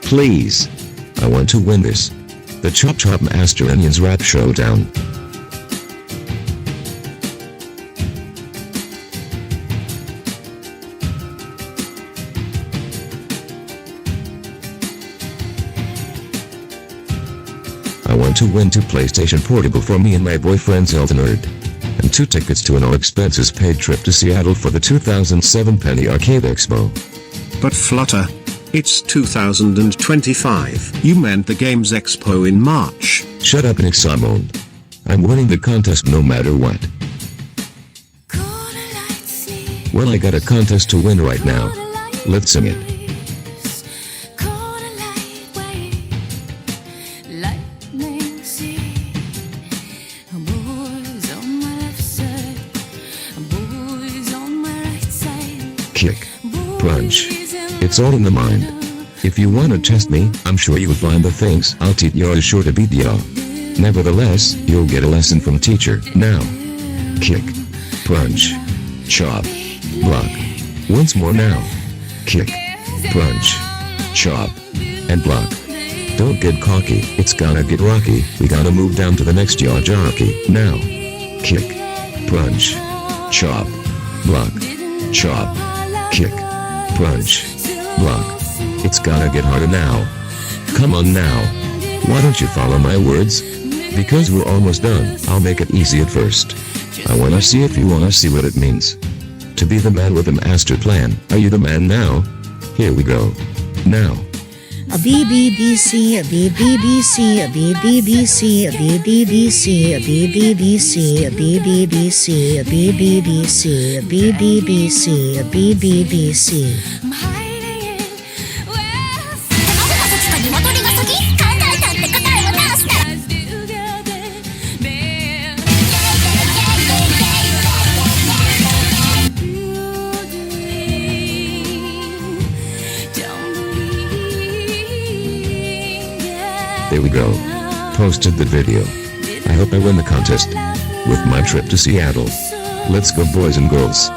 Please. I want to win this. The Chop Chop Master Onions Rap Showdown. I want to win 2 PlayStation Portable for me and my boyfriend Zelda Nerd. And 2 tickets to an all-expenses paid trip to Seattle for the 2007 Penny Arcade Expo. But Flutter, it's 2025. You meant the Games Expo in March. Shut up, Nick Simone. I'm winning the contest no matter what. Well, I got a contest to win right now. Let's sing it. Kick. Punch. It's all in the mind. If you wanna test me, I'm sure you'll find the things I'll teach you are sure to beat ya. Nevertheless, you'll get a lesson from teacher. Now. Kick. Punch. Chop. Block. Once more now. Kick. Punch. Chop. And block. Don't get cocky, it's gonna get rocky. We gotta move down to the next jockey. Now. Kick. Punch. Chop. Block. Chop. Kick. Punch. Block. It's gonna get harder now. Come on now. Why don't you follow my words? Because we're almost done, I'll make it easy at first. I wanna see if you wanna see what it means to be the man with a master plan. Are you the man now? Here we go. Now. A BBBC, a BBBC, a BBBC, a BBBC, a BBBC, a BBBC, a BBBC, a BBBC, a BBBC. There we go. Posted the video. I hope I win the contest. With my trip to Seattle. Let's go, boys and girls.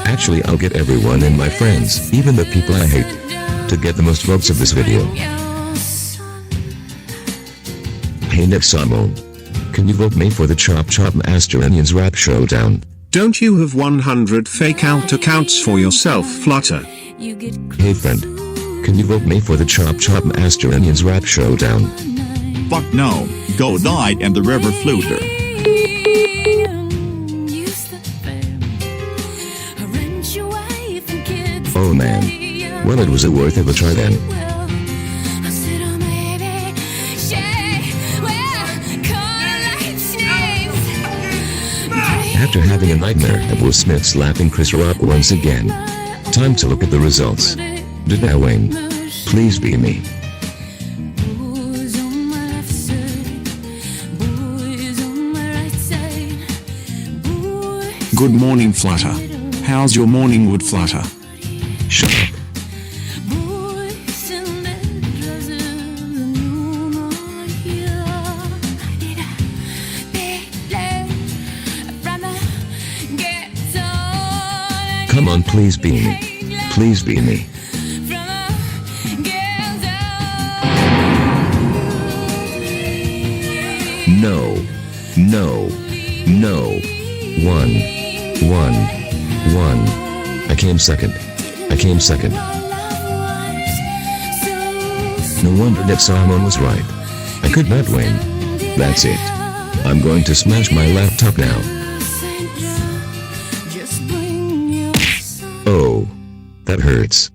Actually, I'll get everyone and my friends, even the people I hate, to get the most votes of this video. Hey Nick Simone. Can you vote me for the Chop Chop Master Onions Rap Showdown? Don't you have 100 fake out accounts for yourself, Flutter? Hey friend. Can you vote me for the Chop Chop Master Onions Rap Showdown? Fuck no, go Lite and the River Fluter. Oh man. Well, it was worth of a try then. After having a nightmare of Will Smith slapping Chris Rock once again. Time to look at the results. Did I win? Please be me. Good morning, Flutter. How's your morning, would Flutter? Shut up. Come on, please be me. Please be me. No. No. No. 1. 1. 1. I came second. I came second. No wonder Nick Simone was right. I could not win. That's it. I'm going to smash my laptop now. Oh. That hurts.